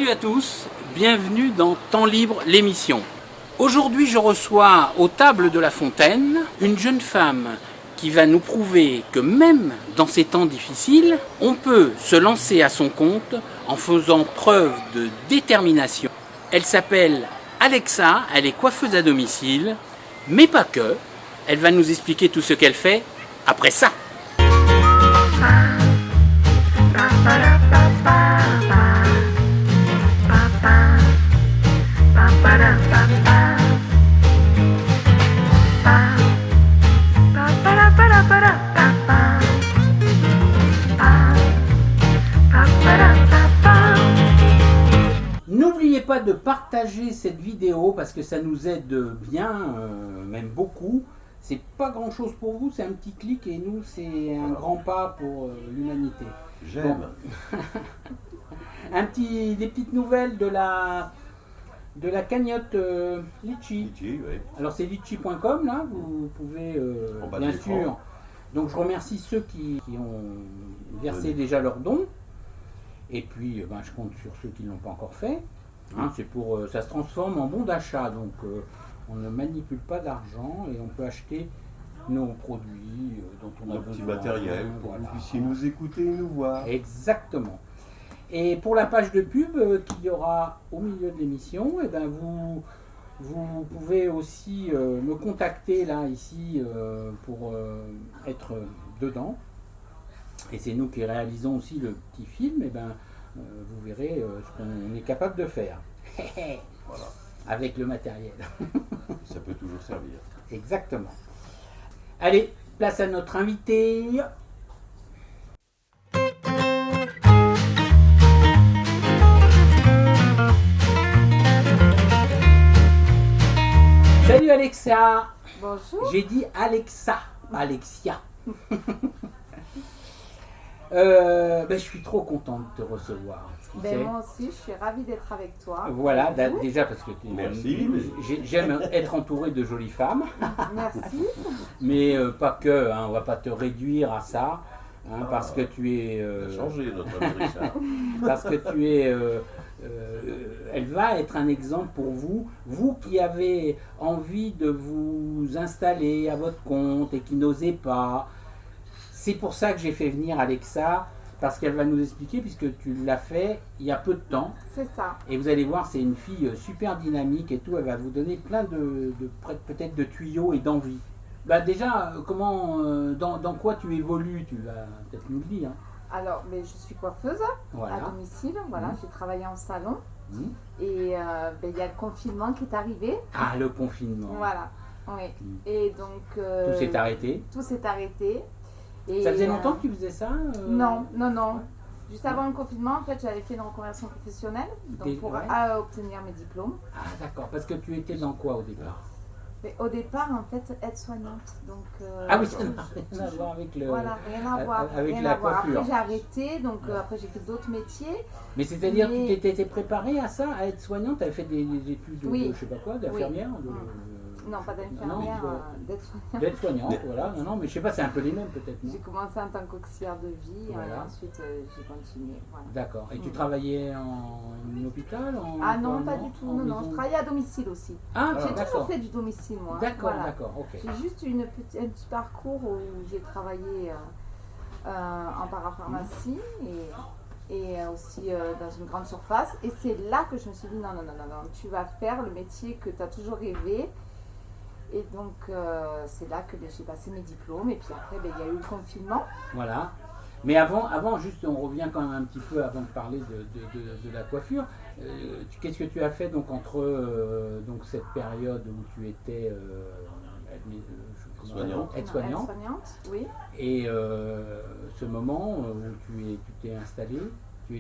Salut à tous, bienvenue dans Temps Libre, l'émission. Aujourd'hui, je reçois aux tables de la Fontaine une jeune femme qui va nous prouver que même dans ces temps difficiles, on peut se lancer à son compte en faisant preuve de détermination. Elle s'appelle Alexa, elle est coiffeuse à domicile, mais pas que. Elle va nous expliquer tout ce qu'elle fait après ça. N'oubliez pas de partager cette vidéo parce que ça nous aide bien, même beaucoup. C'est pas grand chose pour vous, c'est un petit clic et nous c'est un grand pas pour l'humanité. J'aime. Bon. Des petites nouvelles de la cagnotte Litchi. Litchi, oui. Alors c'est litchi.com là, vous pouvez bien sûr. Donc je remercie ceux qui ont versé déjà leurs dons. Et puis je compte sur ceux qui ne l'ont pas encore fait. Hein, c'est pour, ça se transforme en bon d'achat. Donc on ne manipule pas d'argent et on peut acheter nos produits dont on a besoin. Petit matériel pour que vous puissiez nous écouter et nous voir. Exactement. Et pour la page de pub qu'il y aura au milieu de l'émission, eh ben vous pouvez aussi me contacter là, ici, pour être dedans. Et c'est nous qui réalisons aussi le petit film, et vous verrez ce qu'on est capable de faire. Voilà. Avec le matériel. Ça peut toujours servir. Exactement. Allez, place à notre invité. Salut Alexa. Bonjour. J'ai dit Alexa, Alexia. Je suis trop contente de te recevoir. Moi aussi, je suis ravie d'être avec toi. Voilà, déjà parce que Merci. J'aime être entouré de jolies femmes. Merci. Mais pas que, hein, on va pas te réduire à ça, hein, parce que tu es... On a changé notre ami Richard. Parce que tu es... elle va être un exemple pour vous qui avez envie de vous installer à votre compte et qui n'osez pas. C'est pour ça que j'ai fait venir Alexa, parce qu'elle va nous expliquer, puisque tu l'as fait il y a peu de temps. C'est ça. Et vous allez voir, c'est une fille super dynamique et tout, elle va vous donner plein peut-être de tuyaux et d'envie. Déjà, comment, dans quoi tu évolues, tu vas peut-être nous le dire. Alors, je suis coiffeuse à domicile, voilà, j'ai travaillé en salon. Et il y a le confinement qui est arrivé. Ah, le confinement. Voilà, oui. Et donc... tout s'est arrêté. Tout s'est arrêté. Et ça faisait longtemps que tu faisais ça Non. Juste avant le confinement, en fait, j'avais fait une reconversion professionnelle pour obtenir mes diplômes. Ah, d'accord. Parce que tu étais dans quoi au départ? Mais au départ, en fait, aide-soignante. Donc, ah oui, ça n'a rien à voir avec le... Voilà, rien à voir. Avec la coiffure. Après, j'ai arrêté, donc après, j'ai fait d'autres métiers. Mais c'est-à-dire que tu t'étais préparée à ça, à être soignante? Tu avais fait des études de je sais pas quoi, d'infirmière? Non, pas d'infirmière, d'aide-soignante. D'aide-soignante, voilà. Non, mais je sais pas, c'est un peu les mêmes peut-être. J'ai commencé en tant qu'auxiliaire de vie, et ensuite j'ai continué. Voilà. D'accord. Et tu travaillais en hôpital non, pas du tout. Non, je travaillais à domicile aussi. Ah, j'ai toujours fait du domicile, moi. D'accord, d'accord, ok. J'ai juste un petit parcours où j'ai travaillé en parapharmacie et aussi dans une grande surface. Et c'est là que je me suis dit, non, tu vas faire le métier que tu as toujours rêvé. Et donc, c'est là que j'ai passé mes diplômes. Et puis après, il y a eu le confinement. Voilà. Mais avant, juste, on revient quand même un petit peu avant de parler de la coiffure. Qu'est-ce que tu as fait donc entre cette période où tu étais aide-soignante, oui. et ce moment où tu t'es installée?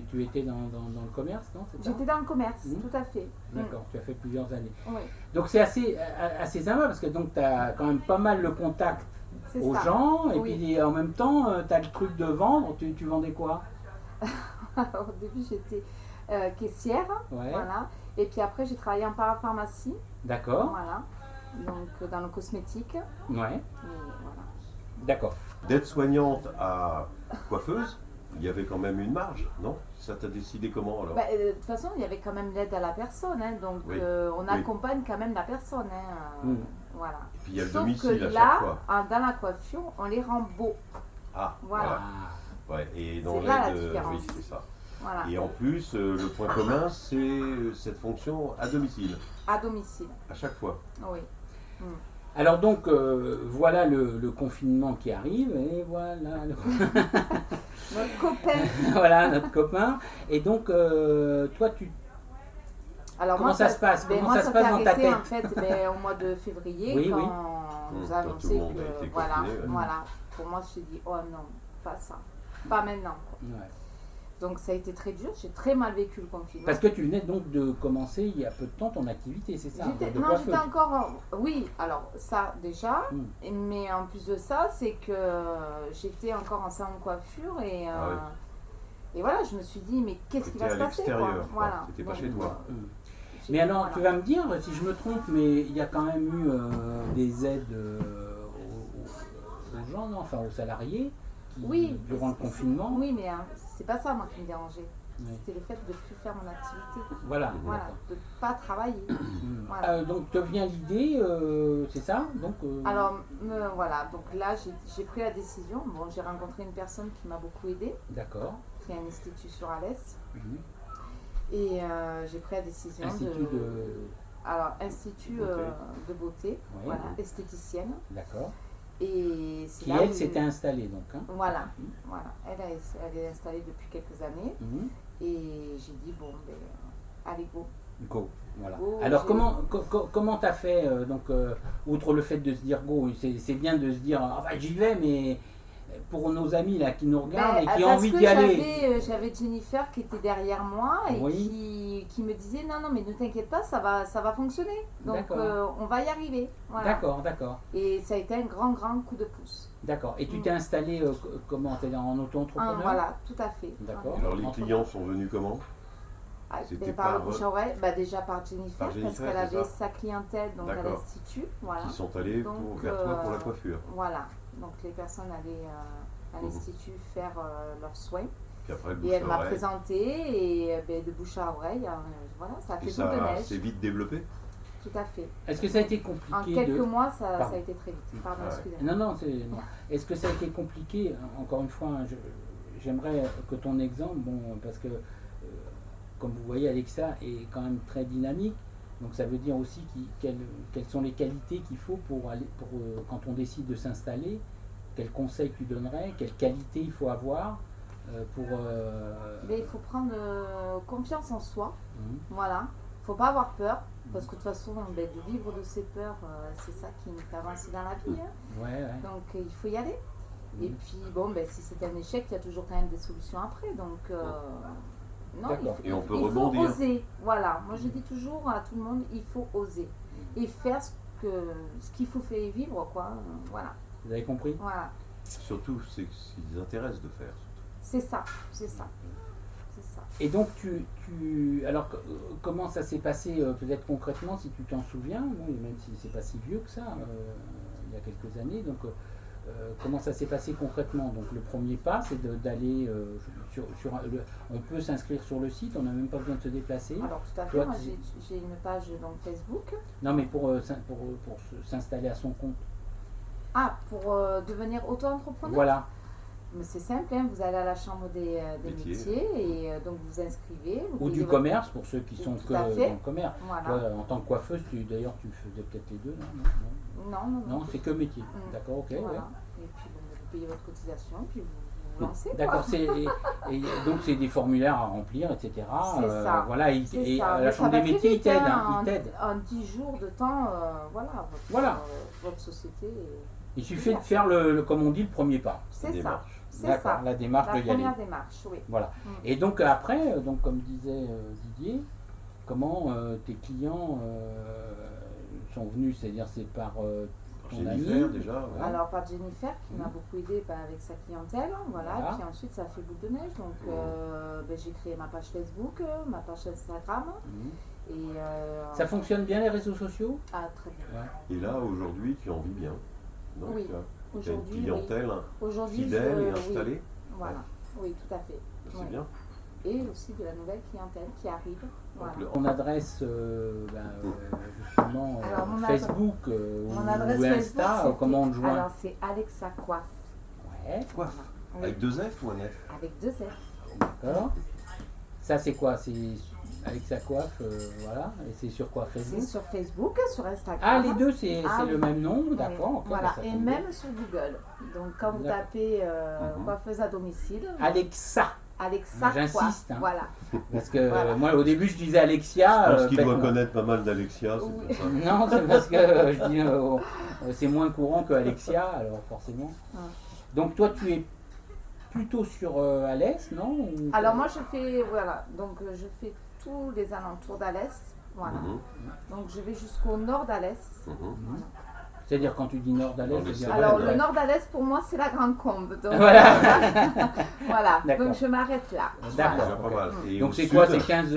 Tu étais dans le commerce, non? J'étais dans le commerce, tout à fait. D'accord, tu as fait plusieurs années. Oui. Donc c'est assez sympa parce que tu as quand même pas mal le contact aux gens et puis en même temps tu as le truc de vendre. Tu vendais quoi? Alors, au début j'étais caissière, voilà. Et puis après j'ai travaillé en parapharmacie. D'accord. Voilà. Donc dans le cosmétique. Ouais. Et voilà. D'accord. D'aide-soignante à coiffeuse. il y avait quand même une marge, non? Ça t'a décidé comment alors? Bah, de toute façon, il y avait quand même l'aide à la personne, hein, donc Oui. on accompagne quand même la personne. Hein, voilà. Et puis il y a le Sauf domicile que à chaque là, fois. dans la coiffure, on les rend beaux. Ah, Voilà. Ouais, et dans C'est là la l'aide, différence. oui, c'est ça. Voilà. Et en plus, le point commun, c'est cette fonction à domicile, À domicile, à chaque fois. oui. Alors donc, voilà le confinement qui arrive, et voilà Notre copain. voilà notre copain. Et donc, toi, Alors Comment ça se passe? Ben, Comment moi, ça se s'est passe dans ta arrêté, tête? en fait, ben, au mois de février, Oui, quand oui. on nous Quand a tout annoncé le monde a que été voilà, confiné, ouais. voilà. Pour moi, je me suis dit, oh non, pas ça, pas maintenant. ouais. Donc ça a été très dur, j'ai très mal vécu le confinement. Parce que tu venais donc de commencer il y a peu de temps ton activité, c'est ça? J'étais, de non, coiffeuse. j'étais encore. Oui, alors ça déjà, mais en plus de ça, c'est que j'étais encore en salon de coiffure et voilà, je me suis dit, mais qu'est-ce qui va T'étais se à passer l'extérieur, quoi. quoi. Voilà. T'étais pas Donc, chez toi. j'ai Mais dit, alors, voilà. tu vas me dire si je me trompe, mais il y a quand même eu des aides aux gens, non, enfin aux salariés, qui, Oui, durant le confinement. Oui, mais hein, c'est pas ça moi qui me dérangeait. Oui. C'était le fait de ne plus faire mon activité. Voilà. Voilà, de ne pas travailler. Voilà. Donc te vient l'idée, c'est ça? Donc, Alors voilà, donc là j'ai pris la décision. Bon, j'ai rencontré une personne qui m'a beaucoup aidée, d'accord. qui a un institut sur Alès. Mhm. Et j'ai pris la décision Institut de... Alors, institut Beauté. De beauté, Oui. voilà, esthéticienne. D'accord. Et c'est Qui là elle où- s'était installée donc. Hein. Voilà, voilà. Elle est installée depuis quelques années. Mhm. Et j'ai dit, bon, ben, allez, go. Go. Voilà. Go, Alors j'ai- comment t'as fait outre le fait de se dire go, c'est bien de se dire enfin j'y vais, mais pour nos amis là qui nous regardent Ben, et qui ont parce envie que d'y aller. j'avais Jennifer qui était derrière moi et Oui. qui me disait non, non, mais ne t'inquiète pas, ça va fonctionner. Donc D'accord. on va y arriver. Voilà. D'accord. Et ça a été un grand, grand coup de pouce. D'accord. Et tu t'es installé comment? C'est-à-dire en auto-entrepreneur? Voilà, tout à fait. D'accord. Alors les Entre- clients sont venus comment? Ah, C'était ben, par le par- bouche à oreille, bah, déjà par Jennifer, Par parce Jennifer, qu'elle c'est avait ça sa clientèle donc à D'accord. l'Institut. Voilà. Qui sont allés Donc, vers toi pour la coiffure. Voilà. Donc les personnes allaient à l'Institut faire leurs soins. Puis après, le Et bouche elle à m'a oreille. présenté et ben, de bouche à oreille, voilà, ça a Et fait boule de ça neige. s'est vite développé. Tout à fait. Est-ce que ça a été En compliqué quelques de... mois, ça Pardon. a été très vite. Pardon, Ah ouais. excusez-moi. Non. Est-ce que ça a été compliqué? Encore une fois, hein, j'aimerais que ton exemple, bon, parce que comme vous voyez, Alexa est quand même très dynamique. Donc ça veut dire aussi quelles sont les qualités qu'il faut pour quand on décide de s'installer. Quels conseils tu donnerais? Quelles qualités il faut avoir pour... Mais il faut prendre confiance en soi. Mhm. Voilà. Il ne faut pas avoir peur. Parce que de toute façon, ben, de vivre de ses peurs, c'est ça qui nous fait avancer dans la vie. Hein. Ouais. Donc il faut y aller. Mhm. Et puis bon, ben, si c'est un échec, il y a toujours quand même des solutions après. Donc non, D'accord. Et on peut il faut rebondir. oser. Voilà. Moi je dis toujours à tout le monde, il faut oser. Et faire ce qu'il faut faire vivre, quoi. Voilà. Vous avez compris? Voilà. Surtout, c'est ce qui les intéresse de faire. C'est ça. C'est ça. Et donc, alors, comment ça s'est passé peut-être concrètement, si tu t'en souviens, bon, même si c'est pas si vieux que ça, il y a quelques années. Donc, comment ça s'est passé concrètement? Donc, le premier pas, c'est d'aller on peut s'inscrire sur le site, on n'a même pas besoin de se déplacer. Alors tout à fait. Toi, Moi j'ai une page dans Facebook. Non, mais pour s'installer à son compte. Ah, pour devenir auto-entrepreneur. Voilà. Mais c'est simple, hein, vous allez à la chambre des Métiers. métiers et donc vous inscrivez. Vous Ou payez du votre- commerce, pour ceux qui sont Tout que à dans fait. le commerce. Voilà. Toi, en tant que coiffeuse, d'ailleurs, tu faisais peut-être les deux, non? Non, c'est que métier. D'accord, ok. Voilà. Ouais. Et puis bon, vous payez votre cotisation, puis vous lancez. D'accord, quoi. et donc c'est des formulaires à remplir, etc. C'est ça. Voilà, C'est et ça. à Mais la ça chambre va des très métiers, ils vite, t'aident. hein, Ils t'aident. En 10 jours de temps, Voilà. votre société. Il suffit de faire, comme on dit, le premier pas. C'est ça. Démarche. C'est D'accord, ça. la démarche La de y aller. première démarche, oui. Voilà. Et donc après, donc, comme disait Didier, comment tes clients sont venus? C'est-à-dire c'est par ton Jennifer, ami déjà. ouais. Alors par Jennifer qui m'a beaucoup aidé avec sa clientèle, voilà. Voilà. Et puis ensuite ça a fait boule de neige, donc ben, j'ai créé ma page Facebook, ma page Instagram Mhm. et Ça fonctionne bien les réseaux sociaux? ah, très bien. Ouais. Et là, aujourd'hui, tu en vis bien. Donc, Oui. tu as une Aujourd'hui, clientèle Aujourd'hui, fidèle et oui. installée. Voilà. oui, tout à fait. C'est Oui. bien. Et aussi de la nouvelle clientèle qui arrive. Voilà. On adresse justement Alors, mon Facebook Mon ou adresse Insta, Facebook, comment on te joint? alors c'est Alexa Coiffe. Ouais, Coiffe. Oui. Avec 2 F ou un F? Avec 2 F. d'accord. Ça c'est quoi? C'est Alexa Coiffe, voilà. Et c'est sur quoi? C'est Facebook? sur Facebook, sur Instagram. Ah, les deux, c'est Ah, le oui. même nom, Oui. d'accord. ok, Voilà, bah, ça et tombe bien. même sur Google. Donc quand vous D'accord. tapez Mhm. coiffeuse à domicile, Alexa, Alexa J'insiste, Coiffe. hein. Voilà. parce que Voilà. moi au début je disais Alexia. Je pense qu'il doit bêtement. connaître pas mal d'Alexia, c'est Oui. pour ça. Non, c'est parce que je dis c'est moins courant que Alexia, alors forcément. Ouais. Donc toi tu es plutôt sur Alès, non? Ou- Alors moi je fais, voilà, donc je fais tous les alentours d'Alès. Voilà. Mhm, Donc je vais jusqu'au nord d'Alès. mhm. Voilà. C'est-à-dire quand tu dis nord d'Alès, Dans le c'est-à-dire- Alors Ouais. le nord d'Alès pour moi c'est la Grande Combe. Donc, Voilà. voilà. D'accord. Donc je m'arrête là. D'accord. Déjà ok. pas mal. Et Donc au c'est sud, quoi? C'est 15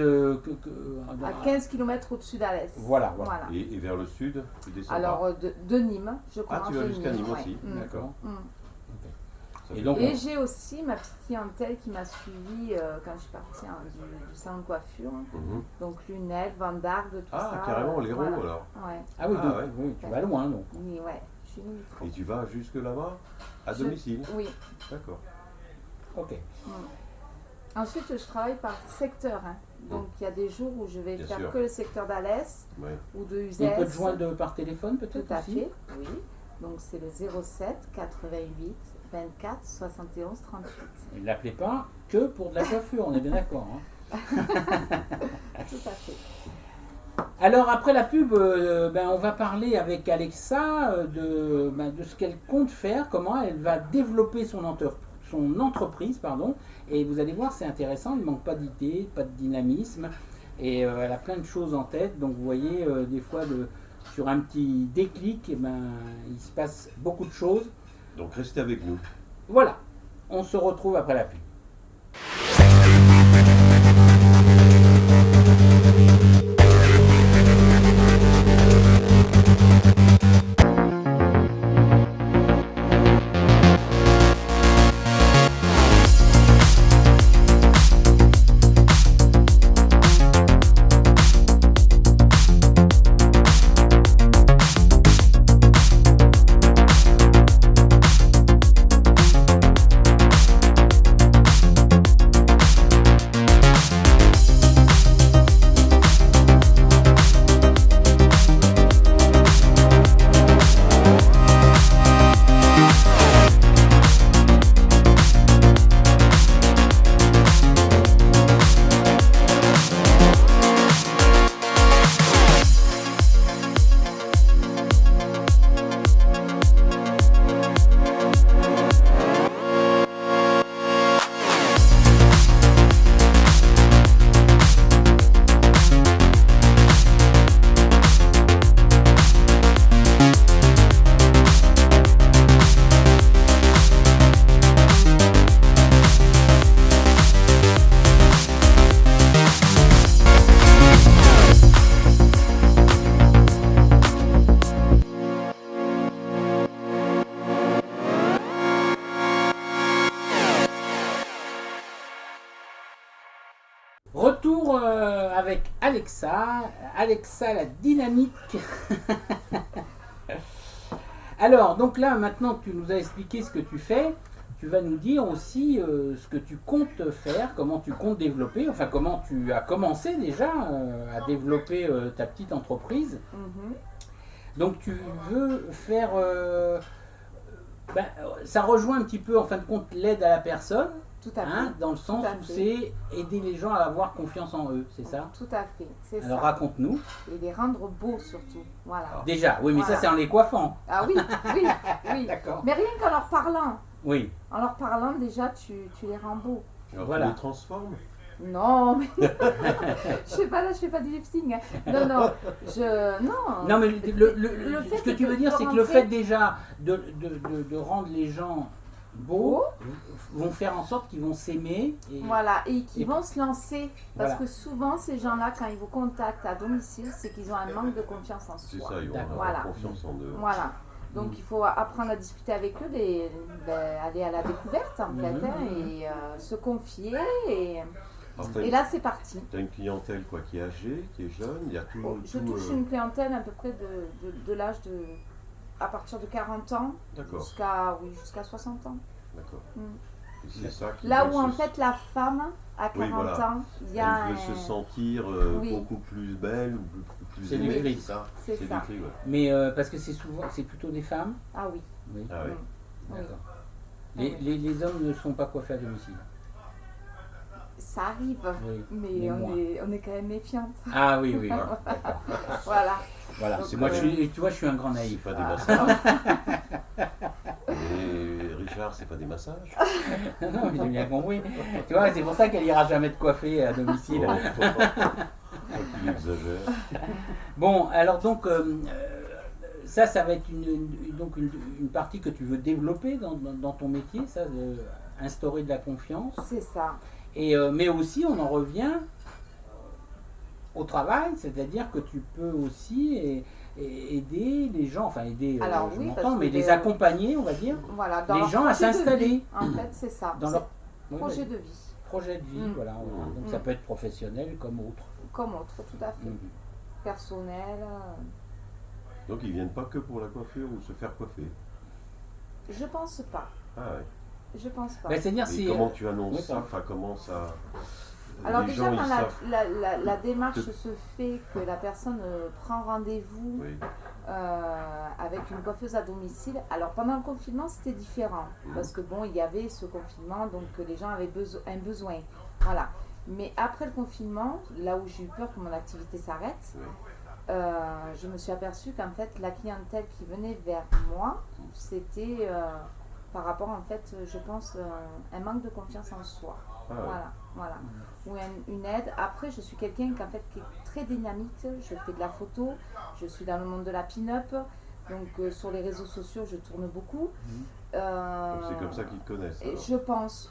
À 15 km au-dessus d'Alès. Voilà. Voilà. Et vers le sud, tu descends Alors pas. de Nîmes, je commence tu vas de jusqu'à Nîmes ouais. aussi. Mm. D'accord. Mm. Ça Et fait donc, bien. Et j'ai aussi ma petite clientèle qui m'a suivi quand je suis partie du salon de coiffure. Mhm. Donc lunettes, Van d'Arc, tout ça. Ah, carrément, les roues voilà. alors. Ouais. Ah oui, Ah, donc, ouais. oui, tu vas loin donc. Oui, ouais. Je suis limitrophe. Et tu vas jusque là-bas à Je- domicile. Oui. D'accord. Ok. Ensuite, je travaille par secteur. Hein. Donc il y a des jours où je vais Bien faire sûr. que le secteur d'Alès Ouais. ou de On Uzès. peut te joindre par téléphone Tout peut-être à aussi? fait, oui. Donc c'est le 07 88 24 71 38. Et ne l'appelez pas que pour de la coiffure, on est bien d'accord. Hein. Tout à fait. Alors après la pub, on va parler avec Alexa de ce qu'elle compte faire, comment elle va développer son entreprise, pardon. Et vous allez voir, c'est intéressant, il ne manque pas d'idées, pas de dynamisme, et elle a plein de choses en tête. Donc vous voyez, des fois, sur un petit déclic, il se passe beaucoup de choses. Donc restez avec nous. Voilà, on se retrouve après la pub. Retour avec Alexa, la dynamique. Alors, donc là, maintenant que tu nous as expliqué ce que tu fais, tu vas nous dire aussi ce que tu comptes faire, comment tu comptes développer, enfin comment tu as commencé déjà à développer ta petite entreprise. Mhm. Donc tu veux faire... ça rejoint un petit peu en fin de compte l'aide à la personne. Tout à fait. Hein, dans le sens Tout à où fait. c'est aider les gens à avoir confiance en eux, c'est ça? Tout à fait, c'est Alors ça. raconte-nous. Et les rendre beaux surtout. Voilà. Déjà, oui, mais Voilà. ça c'est en les coiffant. Ah oui, oui, oui. D'accord. Mais rien qu'en leur parlant. Oui, En leur parlant, déjà, tu les rends beaux. Alors Voilà. tu les transformes. Non, mais je fais pas du lifting. Hein. Non, non, non. non mais Le fait ce que tu de- veux dire de c'est que le rentrer- fait déjà de rendre les gens beaux vont faire en sorte qu'ils vont s'aimer. Et... Voilà, et qui Et- vont se lancer. Parce Voilà. que souvent, ces gens-là, quand ils vous contactent à domicile, c'est qu'ils ont un manque de confiance en C'est soi. ça, ils vont D'accord. avoir Voilà. confiance en eux. Voilà. Donc il faut apprendre à discuter avec eux, aller à la découverte en fait, et se confier. Et là c'est parti. Tu as une clientèle quoi, qui est âgée, qui est jeune, il y a tout. Je touche une clientèle à peu près de l'âge à partir de 40 ans jusqu'à 60 ans. D'accord. Mm. C'est ça qui là où en fait la femme à 40 ans, il y a elle veut se sentir beaucoup plus belle, beaucoup plus aimée, c'est ça. C'est ça. Ouais. Mais parce que c'est plutôt des femmes. Ah oui. Oui. Ah oui. D'accord. Oui. Les hommes ne sont pas coiffés à domicile. Ça arrive, Oui, mais on est quand même méfiante. Ah oui, oui. Voilà. Voilà. Donc, Moi, tu vois, je suis un grand naïf. C'est pas des massages. Et Richard, c'est pas des massages. Non, mais j'ai bien compris. Tu vois, c'est pour ça qu'elle ira jamais te coiffer à domicile. Il exagère. Bon, alors donc, ça va être une partie que tu veux développer dans ton métier, ça, instaurer de la confiance. C'est ça. Et, mais aussi, on en revient au travail, c'est-à-dire que tu peux aussi aider les gens, enfin aider, Alors, je oui, m'entends, parce mais que les accompagner, on va dire, voilà, dans les leur gens à projet de s'installer. vie, en fait, c'est ça. Dans leur Projet de vie. projet de vie, voilà. Donc ça peut être professionnel comme autre. Comme autre, tout à fait. Personnel. Donc ils viennent pas que pour la coiffure ou se faire coiffer. Je pense pas. Ah ouais. Je pense pas. Ben, c'est-à-dire, Et comment tu annonces ça? Enfin, comment ça. Alors les déjà, gens, quand ils savent. la démarche se fait, que la personne prend rendez-vous Oui. avec une coiffeuse à domicile, alors pendant le confinement, c'était différent. Parce que bon, il y avait ce confinement, donc les gens avaient un besoin. Voilà. Mais après le confinement, là où j'ai eu peur que mon activité s'arrête, Oui. je me suis aperçue qu'en fait, la clientèle qui venait vers moi, c'était par rapport, en fait, je pense, un manque de confiance en soi. Ah ouais. Voilà. Ou une aide. Après, je suis quelqu'un qui est très dynamique. Je fais de la photo. Je suis dans le monde de la pin-up. Donc, sur les réseaux sociaux, je tourne beaucoup. Donc c'est comme ça qu'ils te connaissent. Et alors.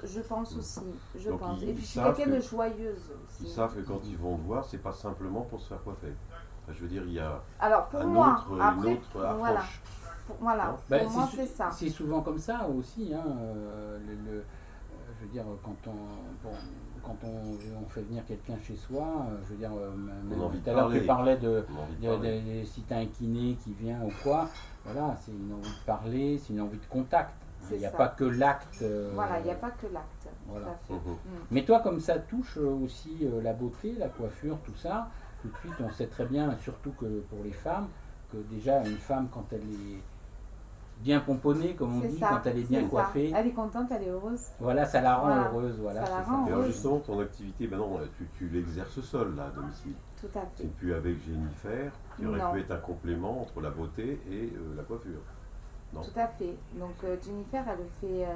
je pense aussi. Donc, Et puis, je suis quelqu'un de joyeuse aussi. Ils savent que quand ils vont te voir, c'est pas simplement pour se faire coiffer. Enfin, je veux dire, il y a Alors, pour une moi, autre après, approche. voilà. Non Ben, Pour moi, c'est ça. C'est souvent comme ça aussi. Hein, je veux dire, quand on fait venir quelqu'un chez soi, je veux dire, On a envie de tout à l'heure tu parlais On a envie de parler. si tu as un kiné qui vient ou quoi, voilà, c'est une envie de parler, c'est une envie de contact. Il n'y a ça. pas que l'acte. Voilà, il n'y a pas que l'acte. Voilà. Tout à fait. Mais toi, comme ça touche aussi la beauté, la coiffure, tout ça, tout de suite, on sait très bien, surtout que pour les femmes, que déjà une femme, quand elle est bien pomponnée, comme on C'est dit, ça, quand elle est bien c'est ça. coiffée, Elle est contente, elle est heureuse. voilà, ça la rend Voilà. heureuse. Voilà, Ça la c'est rend Et alors heureuse. justement, ton activité, ben non, tu l'exerces seul là à domicile. Tout à fait. C'est plus avec Jennifer, qui aurait Non. pu être un complément entre la beauté et la coiffure. Non. Tout à fait. Donc Jennifer, elle fait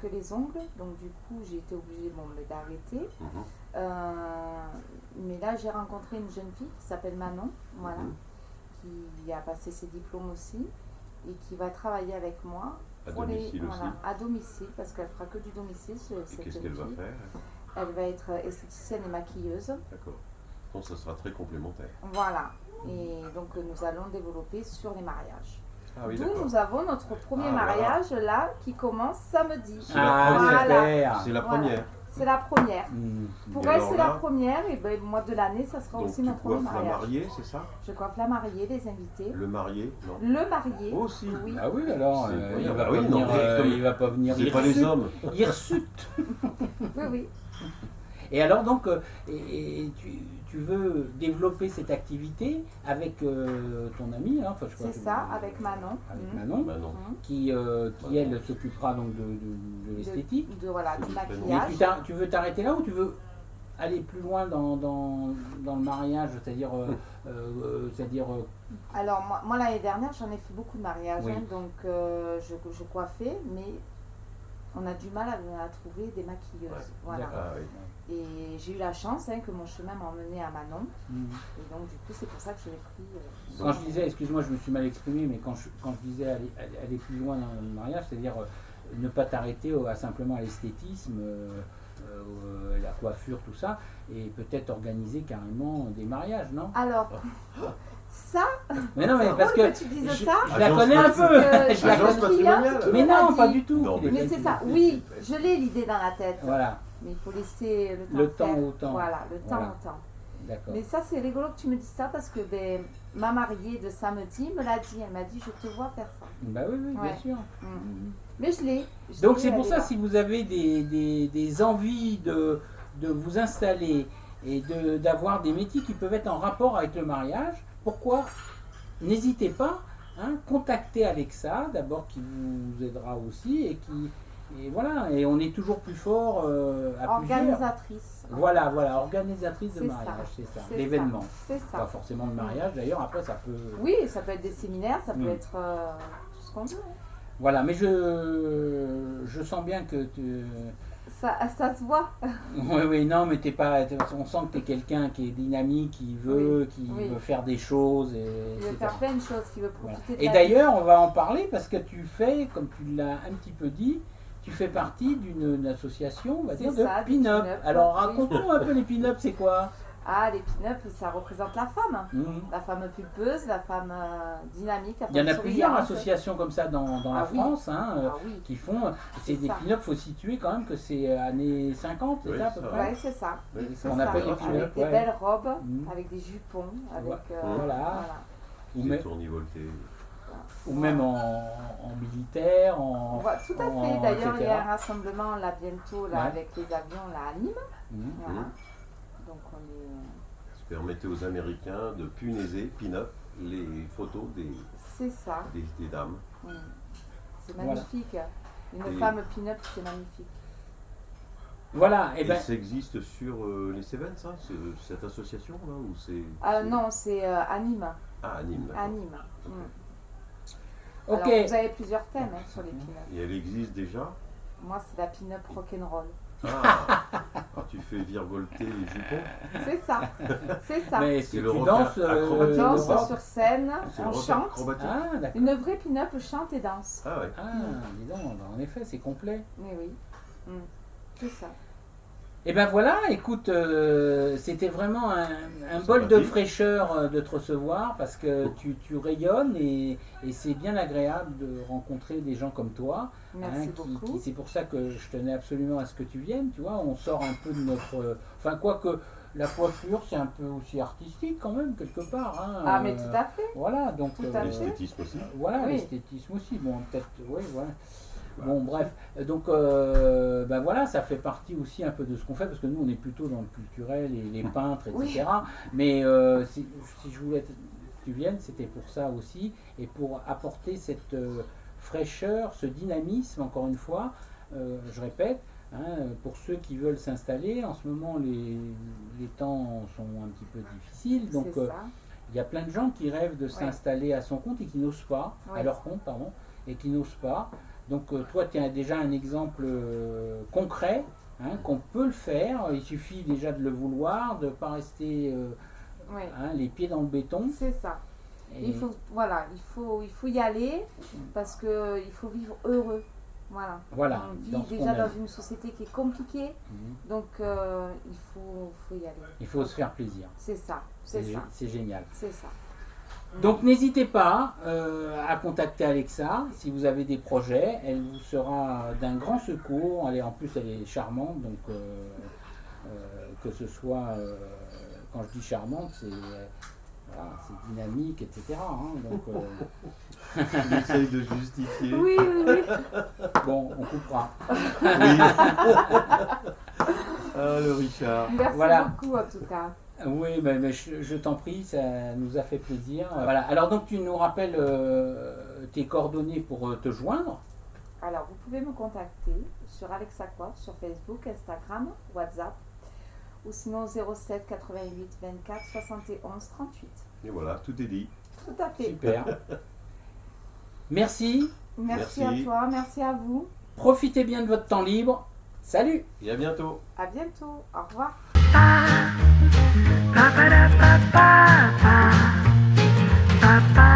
que les ongles. Donc du coup, j'ai été obligée d'arrêter. Mais là, j'ai rencontré une jeune fille qui s'appelle Manon, voilà, qui a passé ses diplômes aussi et qui va travailler avec moi. À domicile aussi. À domicile, parce qu'elle fera que du domicile. Et qu'est-ce qu'elle va faire? Elle va être esthéticienne et maquilleuse. D'accord. Donc ça sera très complémentaire. Voilà. Et donc nous allons développer sur les mariages. Ah oui, D'où d'accord. nous avons notre premier mariage là qui commence samedi. C'est la première. super. C'est la Voilà. première. C'est la première. Pour Et elle, alors c'est là, la première, et ben, moi de l'année, ça sera Donc aussi tu notre premier coiffes la mariage. mariée, c'est ça? Je coiffe la mariée, les invités. Le marié? Non. Le marié. Aussi. Oui. Ah oui, alors, C'est il incroyable. va Ah pas oui, non, venir, mais comme- il va pas venir C'est pas les hommes. hirsute. Oui, oui. Et alors donc, tu veux développer cette activité avec ton ami, hein, enfin, je crois C'est que- ça, avec Manon. avec Mhm. Manon, Bah non. qui elle s'occupera donc de l'esthétique. De, voilà, du C'est Mais maquillage. tu veux t'arrêter là ou tu veux aller plus loin dans le mariage, c'est-à-dire, Alors, moi l'année dernière, j'en ai fait beaucoup de mariages, Oui. hein, donc je coiffais, mais on a du mal à trouver des maquilleuses. Ouais. Voilà. Ah oui. Et j'ai eu la chance que mon chemin m'a emmené à Manon. Mhm. Et donc, du coup, c'est pour ça que j'ai pris. Quand je disais, excuse-moi, je me suis mal exprimé, mais quand je disais aller plus loin dans le mariage, c'est-à-dire ne pas t'arrêter simplement à l'esthétisme, la coiffure, tout ça, et peut-être organiser carrément des mariages, non? Alors, Ça, Mais non, mais c'est parce drôle que tu dises je ça. la Agence connais un matrimoniale. peu. Je la Agence connais. matrimoniale. Mais m'a non, dit. pas du tout. Non, Mais c'est ça, oui, je l'ai l'idée dans la tête. Voilà, Mais il faut laisser le le temps temps faire. au temps. Voilà, le temps Voilà. au temps. D'accord. Mais ça, c'est rigolo que tu me dises ça parce que ma mariée de samedi me l'a dit. Elle m'a dit, je te vois faire ça. Bah oui, oui, bien Ouais. sûr. Mm. Mais je l'ai. Donc c'est pour ça, si vous avez des envies de vous installer et d'avoir des métiers qui peuvent être en rapport avec le mariage, pourquoi n'hésitez pas, hein, contactez Alexa, d'abord qui vous aidera aussi et voilà, et on est toujours plus fort à plusieurs. Organisatrice. Voilà, organisatrice de C'est mariage, ça. c'est ça, C'est l'événement. ça. C'est Pas ça. forcément de mariage, d'ailleurs, après ça peut... Oui, ça peut être des séminaires, ça peut Mm. être tout ce qu'on veut. Voilà, mais je sens bien que tu... Ça se voit. Oui, non, mais on sent que tu es quelqu'un qui est dynamique, qui veut faire des choses, Il veut etc. faire plein de choses, qui veut Voilà. profiter de Et la d'ailleurs, on va en parler parce que tu fais, comme tu l'as un petit peu dit, tu fais partie d'une association, on va C'est dire, ça, de des pin-up. pin-up, Alors, oui. raconte-nous un peu les pin-up, c'est quoi? Ah, les pin-up, ça représente la femme. Mhm. La femme pulpeuse, la femme dynamique, la femme Il y en a plusieurs souriante. associations comme ça dans la Ah oui. France, hein, Ah oui, qui font. C'est C'est des ça. pin-up, il faut situer quand même que c'est années 50, c'est Oui, ça à peu ça près? ouais, c'est ça. Oui, C'est C'est on ça. appelle les Avec pin-up, des ouais. belles robes, Mhm. avec des jupons, avec Ouais. voilà. Voilà. Ou, Des même- tournivoltés. ou même en militaire, On voit tout à en- fait. D'ailleurs, il y a etc. un rassemblement là bientôt là Ouais. avec les avions là à Nîmes. Mhm. Voilà. Mhm. Donc on est. Ça permettait aux Américains de punaiser, pin-up, les photos C'est ça. des dames. Mm. C'est Voilà. magnifique. Une Et- femme pin-up, c'est magnifique. Voilà, et Et ben. ça existe sur les Cévennes, ça, cette association-là, ou c'est... Ah c'est- non, c'est à Nîmes. Ah, à Nîmes, À d'accord. Nîmes. Mm. Ok. Alors, vous avez plusieurs thèmes hein, sur les pin-up. Et elle existe déjà? Moi, c'est la pin-up rock'n'roll. Ah, tu fais virevolter les jupons? C'est ça. C'est ça. Mais C'est si le tu rock danses, On acrobatique. danse le rock. sur scène, C'est le on rock chante. acrobatique? Ah, d'accord. Une vraie pin-up chante et danse. Ah ouais. Ah, dis donc, bah, en effet, c'est complet. Mais oui. Mm. C'est ça. Et ben voilà, écoute, c'était vraiment un bol de Sympathique. fraîcheur de te recevoir parce que tu rayonnes et c'est bien agréable de rencontrer des gens comme toi. Merci beaucoup. C'est pour ça que je tenais absolument à ce que tu viennes, tu vois, on sort un peu de notre... Enfin, quoique la coiffure, c'est un peu aussi artistique quand même, quelque part. Hein, Ah, mais tout à fait. Voilà, donc... Tout à fait. L'esthétisme aussi. Voilà, Oui. l'esthétisme aussi, bon, peut-être, oui, voilà. Bon, bref, donc, ben voilà, ça fait partie aussi un peu de ce qu'on fait, parce que nous, on est plutôt dans le culturel, et les peintres, etc. Oui. Mais si je voulais que tu viennes, c'était pour ça aussi, et pour apporter cette fraîcheur, ce dynamisme, encore une fois, je répète, hein, pour ceux qui veulent s'installer, en ce moment, les temps sont un petit peu difficiles, donc C'est ça. il y a plein de gens qui rêvent de s'installer à son compte et qui n'osent pas, à Ouais. leur compte, pardon, et qui n'osent pas. Donc toi, tu as déjà un exemple concret, hein, qu'on peut le faire. Il suffit déjà de le vouloir, de ne pas rester Ouais. les pieds dans le béton. C'est ça. Et- Il faut, voilà, il faut y aller parce que il faut vivre heureux. Voilà. Voilà, On dans vit ce qu'on déjà aime. dans une société qui est compliquée, Mhm. donc il faut y aller. Il faut se faire plaisir. C'est ça. C'est ça. C'est génial. C'est ça. Donc n'hésitez pas à contacter Alexa si vous avez des projets. Elle vous sera d'un grand secours. En plus, elle est charmante, donc que ce soit, quand je dis charmante, c'est voilà, c'est dynamique, etc. hein. Donc Il essaye de justifier. Oui, oui, oui. bon, on coupera. Oui. Ah, le Richard. Merci Voilà. beaucoup en tout cas. Oui, mais je t'en prie, ça nous a fait plaisir. Voilà. Alors donc tu nous rappelles tes coordonnées pour te joindre. Alors, vous pouvez me contacter sur Alexa Coiffe, sur Facebook, Instagram, WhatsApp, ou sinon 07 88 24 71 38. Et voilà, tout est dit. Tout à fait. Super. Merci. Merci Merci. à toi, merci à vous. Profitez bien de votre temps libre. Salut. Et à bientôt. À bientôt. Au revoir. Ba ba da ba ba ba ba ba